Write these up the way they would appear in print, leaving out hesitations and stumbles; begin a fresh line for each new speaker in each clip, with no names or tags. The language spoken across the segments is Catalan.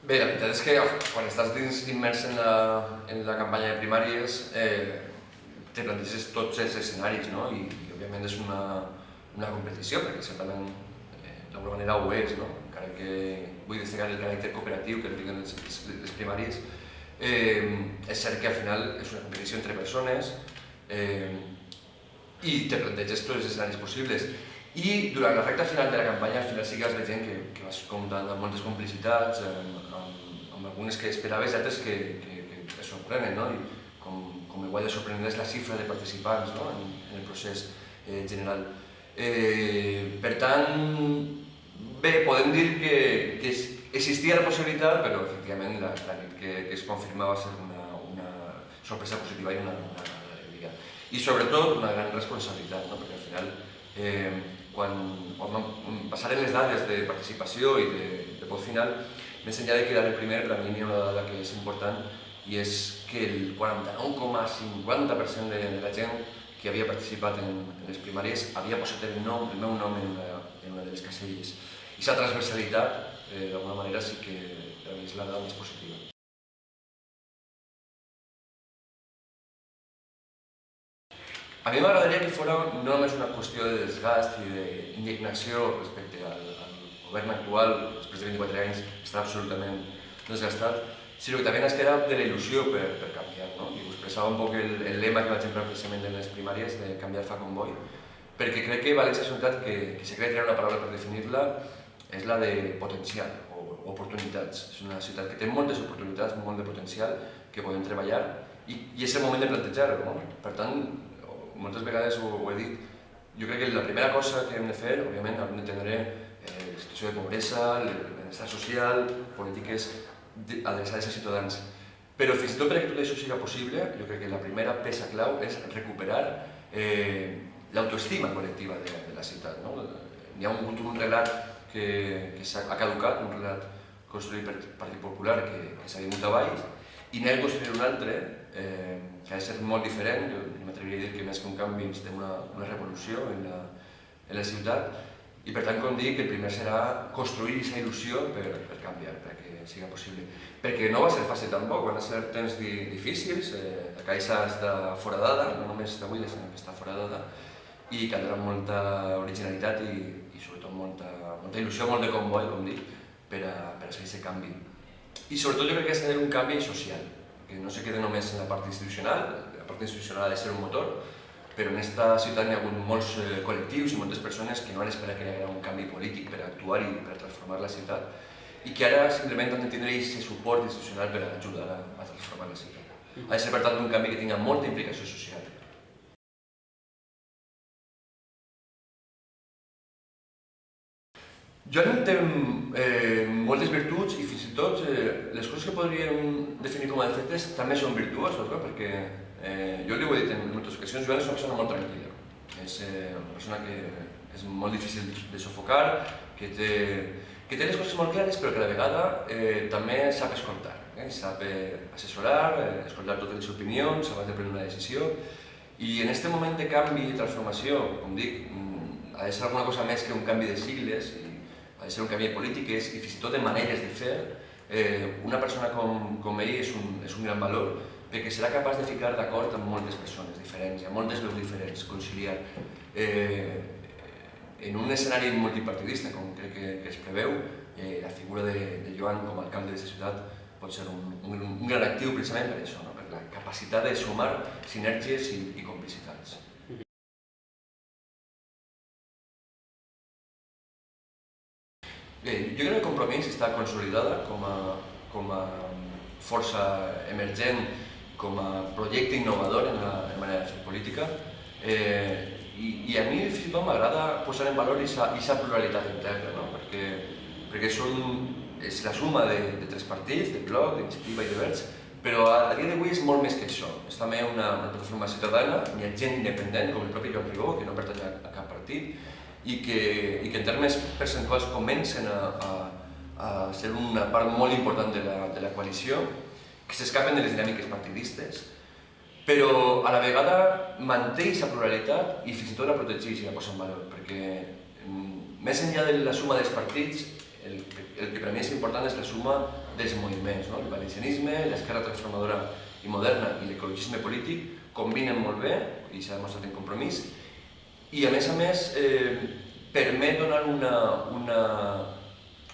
Bé, la veritat és que quan estàs immers en la campanya de primàries te planteges tots els escenaris, no? I òbviament és una competició, perquè certament d'alguna manera ho és, no? Encara que vull destacar el caràcter cooperatiu que tenen les primàries, és cert que al final és una competició entre persones i te planteges tots els escenaris possibles. I durant la recta final de la campanya, al final sí que vas veient que vas comptant amb moltes complicitats, amb algunes que esperaves i altres que et sorprenen, no? I com igual de sorprenent és la xifra de participants, no? En el procés general. Per tant, bé, podem dir que existia la possibilitat, però efectivament la nit que es confirmava va ser una sorpresa positiva i una gran alegria. I sobretot una gran responsabilitat, no? Perquè al final quan passaren les dades de participació i de vot final, més enllà de quedar el primer, per a mi hi ha una dada que és important i és que el 49,50% de la gent que havia participat en les primàries havia posat el meu nom en una de les caselles. I aquesta transversalitat, d'alguna manera, sí que per a mi és la dada més positiva. A mi m'agradaria que fos no només una qüestió de desgast i d'indignació respecte al govern actual, després de 24 anys, que està absolutament desgastat, sinó que també nasquera de la il·lusió per canviar, no? I us expressava un poc el lema que vaig emprar precisament en les primàries, de canviar fa com boi, perquè crec que València és una ciutat que si crec que hi ha una paraula per definir-la, és la de potencial, o oportunitats. És una ciutat que té moltes oportunitats, molt de potencial, que podem treballar, i és el moment de plantejar-ho, no? Per tant, moltes vegades ho he dit, jo crec que la primera cosa que hem de fer, òbviament, hem d'entendre la situació de pobresa, el benestar social, polítiques adreçades a ciutadans. Però fins i tot perquè tot això sigui possible, jo crec que la primera peça clau és recuperar l'autoestima col·lectiva de la ciutat. Hi ha hagut un relat que ha caducat, un relat construït per Partit Popular que s'ha vingut avall, i n'hem de construir un altre que ha de ser molt diferent. Jo m'atreviria a dir que més que un canvi necessitem una revolució en la ciutat, i per tant, com dic, el primer serà construir aquesta il·lusió per canviar, perquè sigui possible. Perquè no va ser fàcil tampoc, van ser temps difícils, la Caixa està foradada, no només està buida, sinó que està foradada, i caldrà molta originalitat i sobretot molta il·lusió, molt de comboi, com dic, per a fer aquest canvi. I sobretot jo crec que ha de ser un canvi social, que no se quede només en la part institucional. La part institucional ha de ser un motor, però en aquesta ciutat hi ha hagut molts col·lectius i moltes persones que no han esperat que hi hagués un canvi polític per actuar i per transformar la ciutat, i que ara simplement han de tindre aquest suport institucional per ajudar a transformar la ciutat. Ha de ser, per tant, un canvi que tingui molta implicació social. Joan té moltes virtuts i fins i tot les coses que podríem definir com a defectes també són virtuoses, perquè jo li ho he dit en moltes ocasions, Joan és una persona molt tranquil·la. És una persona que és molt difícil de sufocar, que té les coses molt clares, però que a la vegada també sap escoltar, sap assessorar, escoltar totes les opinions abans de prendre una decisió. I en aquest moment de canvi i transformació, com dic, ha de ser alguna cosa més que un canvi de sigles, ha de ser un canvi de polítiques i fins i tot de maneres de fer. Una persona com ell és un gran valor, perquè serà capaç de ficar d'acord amb moltes persones diferents, hi ha moltes veus diferents, conciliar. En un escenari multipartidista, com crec que es preveu, la figura de Joan com a alcalde d'aquesta ciutat pot ser un gran actiu precisament per això, per la capacitat de sumar sinergies i complicitats. Bé, jo crec que el Compromís està consolidada com a força emergent, com a projecte innovador en la manera de fer política, i a mi fins i tot m'agrada posar en valor aquesta pluralitat interna, perquè és la suma de tres partits, de Bloc, d'Iniciativa i de Verds, però a dia d'avui és molt més que això. És també una plataforma ciutadana, hi ha gent independent, com el propi Joan Ribó, que no pertany a cap partit, i que en termes percentuals comencen a ser una part molt important de la coalició, que s'escapen de les dinàmiques partidistes, però a la vegada manté aquesta pluralitat i fins i tot la protegeix i la posa en valor, perquè més enllà de la suma dels partits el que per a mi és important és la suma dels moviments. El valencianisme, l'esquerra transformadora i moderna i l'ecologisme polític combinen molt bé, i s'ha demostrat en Compromís, i a més permet donar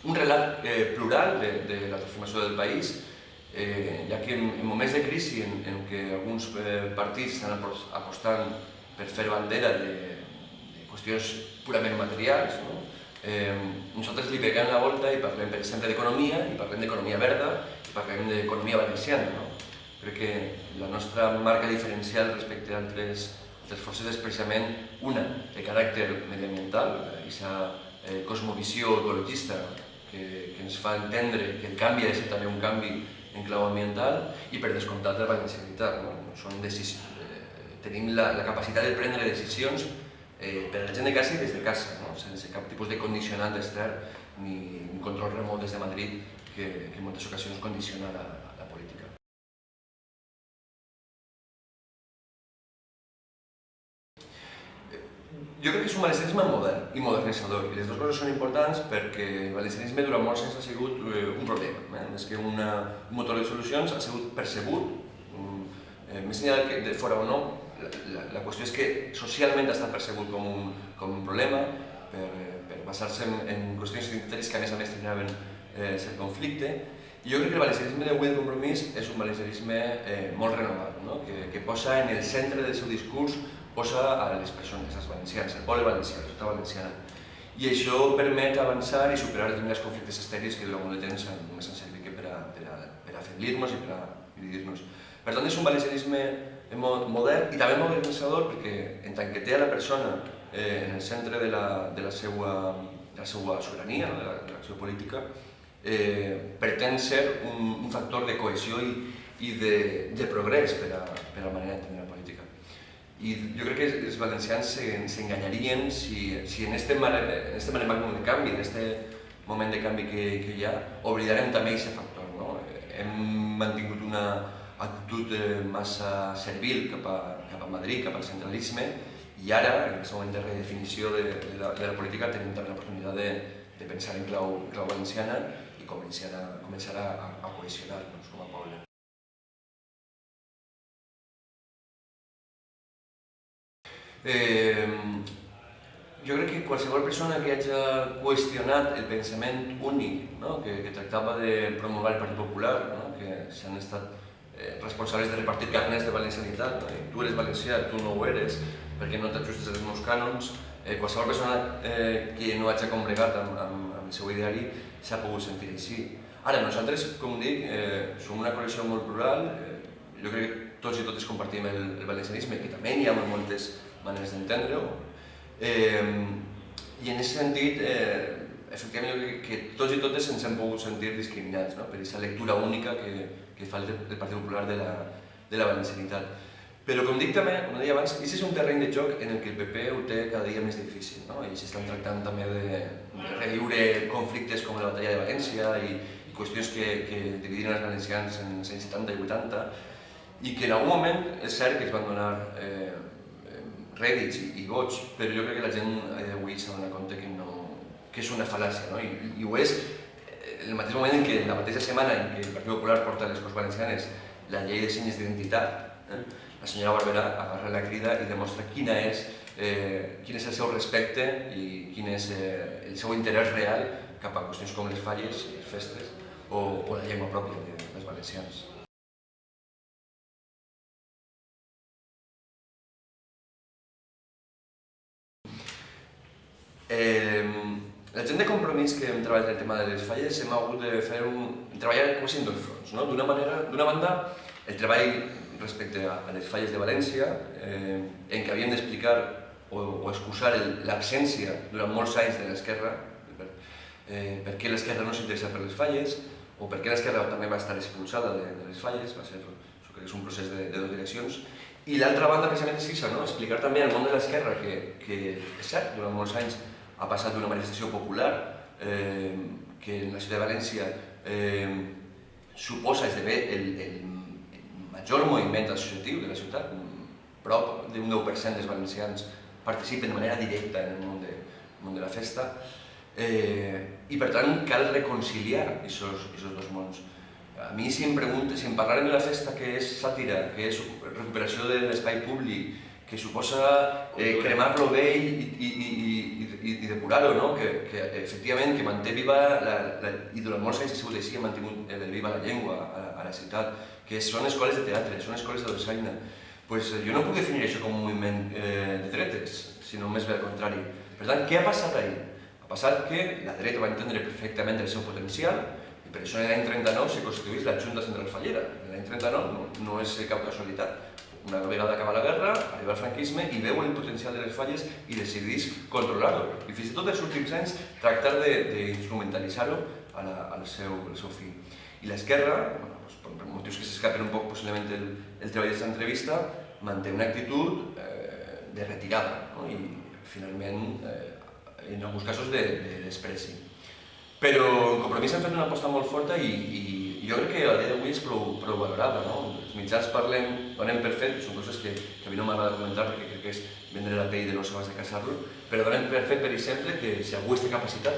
un relat plural de la transformació del país, ja que en moments de crisi en què alguns partits estan apostant per fer bandera de qüestions purament materials, nosaltres li peguem la volta i parlem, per exemple, d'economia, i parlem d'economia verda, i parlem d'economia valenciana. Crec que la nostra marca diferencial respecte a altres forces és precisament una, de caràcter mediambiental, aquesta cosmovisió ecologista que ens fa entendre que el canvi ha de ser també un canvi en clau ambiental, i per descomptat la valencianitat. Tenim la capacitat de prendre decisions per a la gent de casa i des de casa, sense cap tipus de condicionant extern ni un control remot des de Madrid que en moltes ocasions condiciona la política. Jo crec que és un valencianisme modern i modernitzador, i les dues coses són importants perquè el valencianisme durant molts anys ha sigut un problema. Més que un motor de solucions, ha sigut percebut, més enllà de fora o no. La qüestió és que socialment ha estat percebut com un problema per basar-se en qüestions identitàries que a més tindran cert conflicte. I jo crec que el valencianisme d'avui de Compromís és un valencianisme molt renovat, que posa en el centre del seu discurs a les persones, als valencians, al poble valencià, a la societat valenciana. I això permet avançar i superar determinats conflictes estèrils que durant molt de temps només han servit per a afeblir-nos i per a dividir-nos. Per tant, és un valencianisme modern i també modernitzador perquè en tant que té a la persona en el centre de la seva sobirania, de l'acció política, pretén ser un factor de cohesió i de progrés per a la manera d'entendre la política. I jo crec que els valencians s'enganyarien si en aquest maremoto de canvi, en aquest moment de canvi que hi ha, oblidarem també aquest factor. Hem mantingut una actitud massa servil cap a Madrid, cap al centralisme, i ara, en aquest moment de redefinició de la política, tenim també l'oportunitat de pensar en clau valenciana i començar a cohesionar-nos com a poble. Jo crec que qualsevol persona que hagi qüestionat el pensament únic que tractava de promoure el Partit Popular, que s'han estat responsables de repartir carnets de valencianitat, tu eres valencià, tu no ho eres, perquè no t'ajustes als meus cànons, qualsevol persona que no hagi combregat amb el seu ideari s'ha pogut sentir així. Ara, nosaltres, com dic, som una col·lecció molt plural, jo crec que tots i totes compartim el valencianisme, que també hi ha moltes maneres d'entendre-ho, i en aquest sentit, efectivament, jo crec que tots i totes ens hem pogut sentir discriminats per aquesta lectura única que fa el Partit Popular de la valencianitat. Però, com dic també, com deia abans, aquest és un terreny de joc en què el PP ho té cada dia més difícil. Ells estan tractant també de reviure conflictes com la batalla de València i qüestions que dividiren els valencians en els anys 70 i 80, i que en algun moment és cert que es van donar rèdits i vots, però jo crec que la gent d'avui s'ha donat compte que és una fal·làcia, i ho és en el mateix moment en què, la mateixa setmana en què el Partit Popular porta a les Corts Valencianes la llei de signes d'identitat, la senyora Barberà agarra la crida i demostra quin és el seu respecte i quin és el seu interès real cap a qüestions com les falles, les festes o la llengua pròpia dels valencians. La gent de Compromís que hem treballat el tema de les falles hem hagut de treballar quasi en dos fronts. D'una banda, el treball respecte a les falles de València, en què havíem d'explicar o excusar l'absència durant molts anys de l'esquerra, per què l'esquerra no s'interessa per les falles, o per què l'esquerra també va estar expulsada de les falles, crec que és un procés de dues direccions. I l'altra banda, precisament, és això, explicar també al món de l'esquerra que, és cert, durant molts anys ha passat d'una manifestació popular que en la ciutat de València suposa esdevé el major moviment associatiu de la ciutat. Prop d'un 10% dels valencians participen de manera directa en el món de la festa. I per tant cal reconciliar aquests dos mons. A mi si em parlaren de la festa que és sàtira, que és recuperació de l'espai públic, que suposa cremar-lo vell i depurar-ho, no? Que efectivament que manté viva, i durant molts anys ha sigut així, ha mantingut viva la llengua a la ciutat, que són escoles de teatre, són escoles de dolçaina. Jo no puc definir això com un moviment de dretes, sinó més bé al contrari. Per tant, què ha passat ahir? Ha passat que la dreta va entendre perfectament el seu potencial i per això l'any 39 se constitueix la Junta Central Fallera. L'any 39 no és cap casualitat. Una vegada acaba la guerra, arriba el franquisme i veu el potencial de les falles i decideix controlar-ho. I fins i tot els últims anys tractar d'instrumentalitzar-ho al seu fi. I l'esquerra, per motius que s'escapen un poc possiblement el treball d'aquesta entrevista, manté una actitud de retirada i finalment en alguns casos de despreci. Però en Compromís hem fet una aposta molt forta i jo crec que a dia d'avui és prou valorada. Els mitjans donem per fet, són coses que a mi no m'agrada comentar perquè crec que és vendre la pell de l'os abans de casar-lo, però donem per fet, per exemple, que si algú té capacitat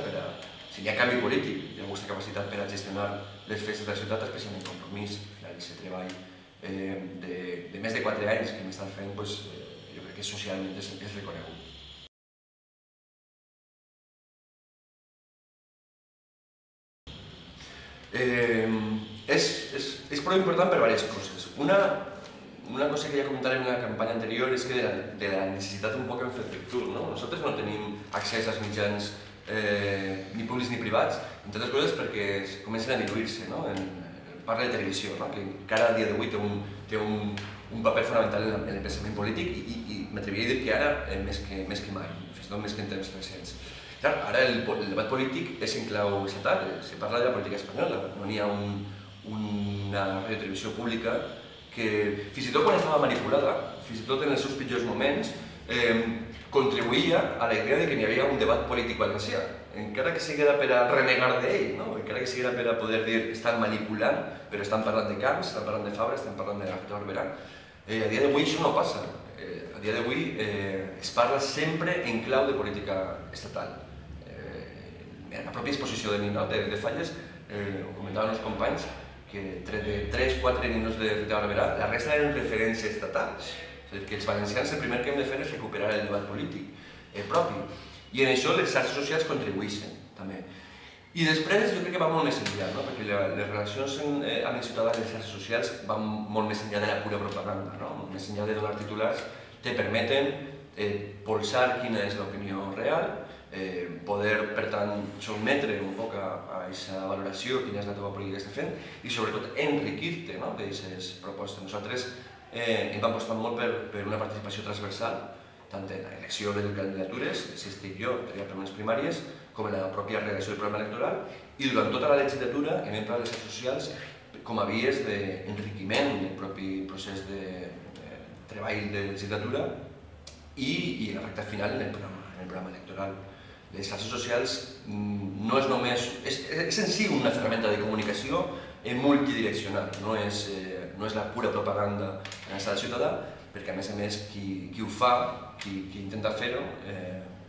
si hi ha canvi polític i algú té capacitat per a gestionar les festes de la ciutat, especialment Compromís, aquest treball de més de 4 anys que hem estat fent, jo crec que socialment és reconegut. És prou important per diverses coses. Una cosa que ja comentàvem en la campanya anterior és que de la necessitat un poc hem fet virtut. Nosaltres no tenim accés als mitjans ni públics ni privats, entre altres coses perquè comencen a diluir-se. Parla de televisió, que encara a dia d'avui té un paper fonamental en el pensament polític i m'atreviria a dir que ara més que mai, fins i tot més que en temps recents. Ara el debat polític és en clau estatal, se parla de la política espanyola, no n'hi ha una radiotelevisió pública que fins i tot quan estava manipulada, fins i tot en els seus pitjors moments, contribuïa a la idea que n'hi havia un debat polític valencià, encara que sigui per a renegar d'ell, encara que sigui per a poder dir que estan manipulant, però estan parlant de Camps, estan parlant de Fabra, estan parlant de García Barberà. A dia d'avui això no passa. A dia d'avui es parla sempre en clau de política estatal. En la pròpia exposició de Falles, ho comentaven els companys, que de 3-4 ninos de García Barberà, la resta eren referències estatals. És a dir, que els valencians el primer que hem de fer és recuperar el debat polític propi. I en això les xarxes socials contribueixen, també. I després jo crec que va molt més enllà, perquè les relacions amb els ciutadans i les xarxes socials van molt més enllà de la pura propaganda, més enllà de donar titulars, te permeten polsar quina és l'opinió real, poder, per tant, sotmetre un poc a aquesta valoració, quina és la teva política que estàs fent, i sobretot enriquir-te d'aquestes propostes. Nosaltres hem apostat molt per una participació transversal, tant en l'elecció de candidatures, si estic jo, per unes primàries, com en la pròpia redacció del programa electoral, i durant tota la legislatura hem emprat les xarxes socials com a vies d'enriquiment del propi procés de treball de legislatura i en la recta final en el programa electoral. Les xarxes socials no és només... És en si una ferramenta de comunicació multidireccional, no és la pura propaganda en l'estat ciutadà, perquè a més qui ho fa, qui intenta fer-ho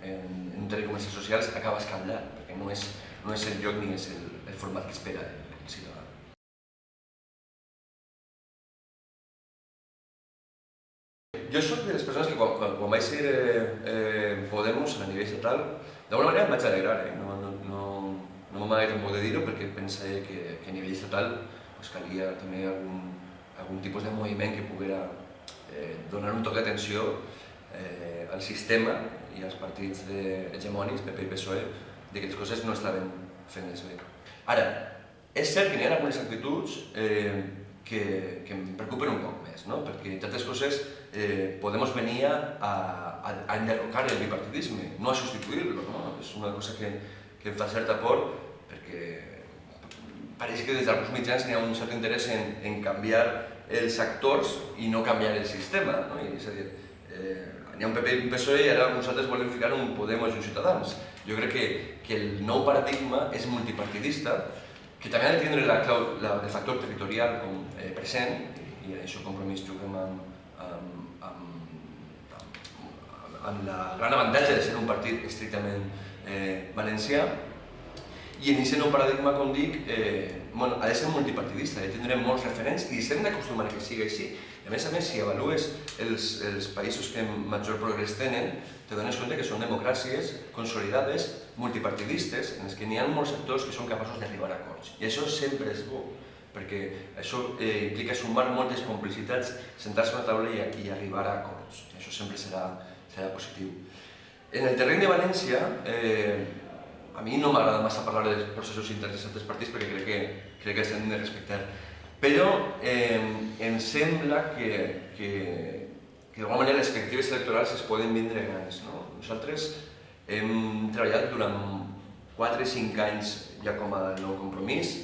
en un terreny com les xarxes socials acaba escandant, perquè no és el lloc ni és el format que espera el ciutadà. Jo soc de les persones que quan vaig ser Podemos a nivell estatal, d'alguna manera em vaig alegrar, no m'agrada tampoc de dir-ho perquè pensava que a nivell estatal calia també algun tipus de moviment que poguera donar un toc d'atenció al sistema i als partits hegemònics, PP i PSOE, que les coses no estaven fent-les bé. Ara, és cert que n'hi ha algunes actituds que em preocupen un poc més, perquè, entre altres coses, Podemos venia a enderrocar el bipartidisme, no a substituir-lo. És una cosa que em fa certa por, perquè pareix que des d'alguns mitjans n'hi ha un cert interès en canviar els actors i no canviar el sistema. És a dir, n'hi ha un PP i un PSOE i ara nosaltres volem ficar un Podemos i un Ciutadans. Jo crec que el nou paradigma és multipartidista, que també ha de tindre el factor territorial present, i en això Compromís juguem amb el gran avantatge de ser un partit estrictament valencià. I en aquest nou paradigma, com dic, ha de ser multipartidista, ha de tindre molts referents i s'hem d'acostumar que sigui així. A més, si avalues els països que major progrés tenen, te dones compte que són democràcies consolidades, multipartidistes, en les que n'hi ha molts sectors que són capaços d'arribar a acords. I això sempre és bo, perquè això implica sumar moltes complicitats, sentar-se a una taula i arribar a acords. I això sempre serà positiu. En el terreny de València, a mi no m'agrada massa parlar dels processos interns dels altres partits perquè crec que els hem de respectar. Però em sembla que d'alguna manera les perspectives electorals es poden vindre grans. Nosaltres hem treballat durant 4 o 5 anys ja com a Nou Compromís,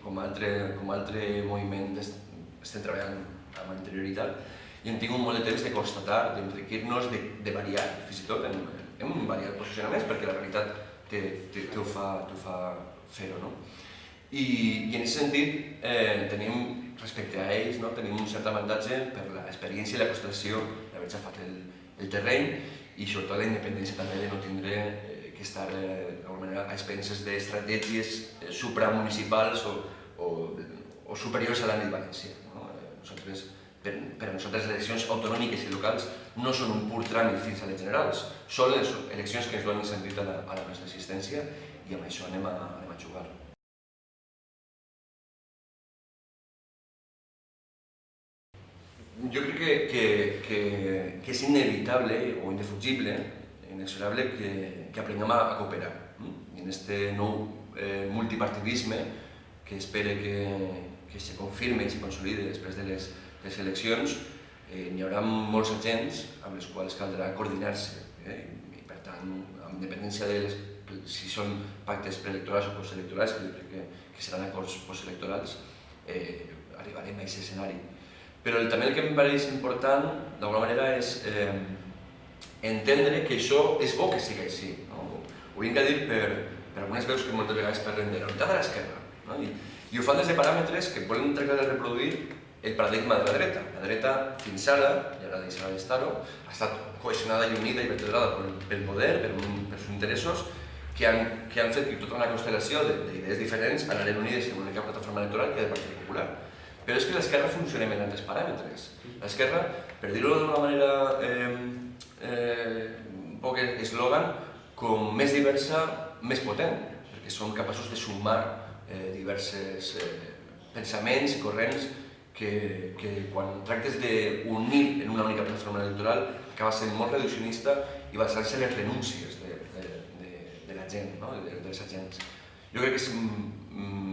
com a altre moviment estem treballant amb anterioritat i hem tingut molt de temps de constatar, d'enriquir-nos, de variar, fins i tot hem variat posicionaments perquè la realitat t'ho fa fer-ho. I en aquest sentit tenim, respecte a ells, tenim un cert avantatge per l'experiència i la constatació d'haver agafat el terreny i sobretot la independència també de no tindre que estar d'alguna manera a expenses d'estratègies supramunicipals o superiors a l'àmbit valencià. Per a nosaltres les eleccions autonòmiques i locals no són un pur tràmit fins a les generals, són les eleccions que ens donen sentit a la nostra existència i amb això anem a jugar. Jo crec que és inevitable o indefugible, inexorable, que aprenguem a cooperar. I en aquest nou multipartidisme que espero que se confirme i se consolide després de les eleccions, n'hi haurà molts agents amb els quals caldrà coordinar-se i per tant, amb independència de si són pactes preelectorals o postelectorals, que jo crec que seran acords postelectorals, arribarem a aquest escenari. Però també el que em pareix important, d'alguna manera, és entendre que això és bo que sigui així. Ho vinc a dir per algunes veus que moltes vegades parlen de la unitat de l'esquerra. I ho fan des de paràmetres que volen tractar de reproduir el paradigma de la dreta. La dreta, fins ara, i ara deixarà d'estar-ho, ha estat cohesionada i unida i vertebrada pel poder, per uns interessos, que han fet que tota una constel·lació d'idees diferents anaren unides en una única plataforma electoral que és el Partit Popular. Però és que l'esquerra funcionem en altres paràmetres. L'esquerra, per dir-ho d'una manera un poc eslògan, com més diversa, més potent, perquè són capaços de sumar diversos pensaments i corrents que quan tractes d'unir en una única plataforma electoral acaba sent molt reduccionista i basant-se en les renúncies de la gent, dels agents. Jo crec que és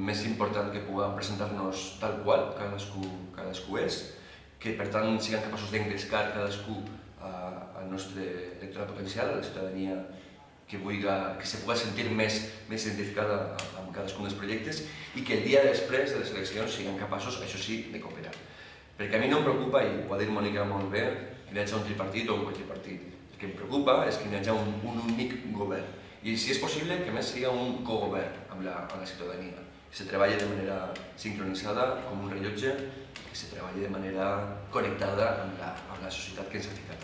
més important que puguem presentar-nos tal qual cadascú és, que per tant siguem capaços d'engrescar cadascú al nostre electorat potencial, a la ciutadania que se pugui sentir més identificada amb cadascun dels projectes i que el dia després de les eleccions siguem capaços, això sí, de cooperar. Perquè a mi no em preocupa, i ho ha dit Mònica molt bé, que hi hagi un tripartit o un quadripartit. El que em preocupa és que hi hagi un únic govern. I si és possible, que més sigui un cogovern amb la ciutadania, que se treballi de manera sincronitzada com un rellotge, que se treballi de manera connectada amb la societat que ens ha ficat